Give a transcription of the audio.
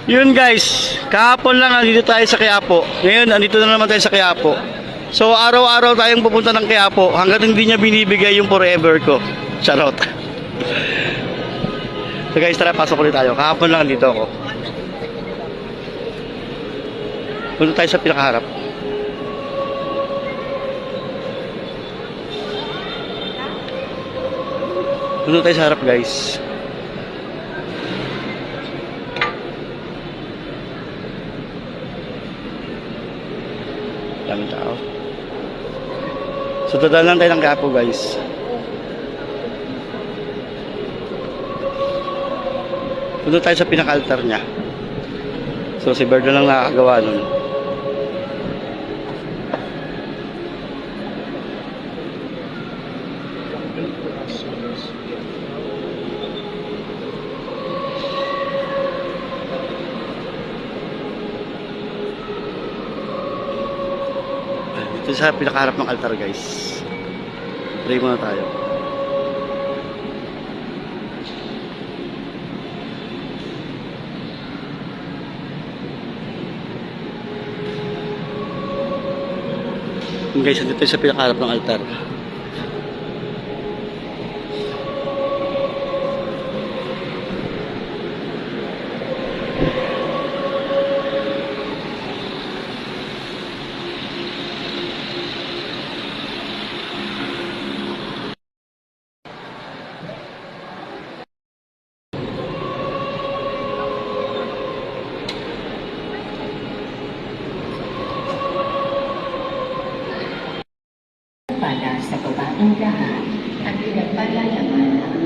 Yun guys, kahapon lang andito tayo sa Quiapo. Ngayon, andito na naman tayo sa Quiapo. So, araw-araw tayong pupunta ng Quiapo hanggat hindi niya binibigay yung forever ko. Charot. So guys, tara, pasok ulit tayo. Kahapon lang dito ako. Punta tayo sa pinakaharap. Punta tayo sa harap guys. Daming tao. So, dadaan lang tayo ng Quiapo guys. Punta tayo sa pinaka-altar niya. So, si Bird na lang nakakagawa nun. Dito sa pinakaharap ng altar guys. Pray muna tayo. Guys, dito sa pinakaharap ng altar. Para sa babaeng lahat at pinagpalalaman ang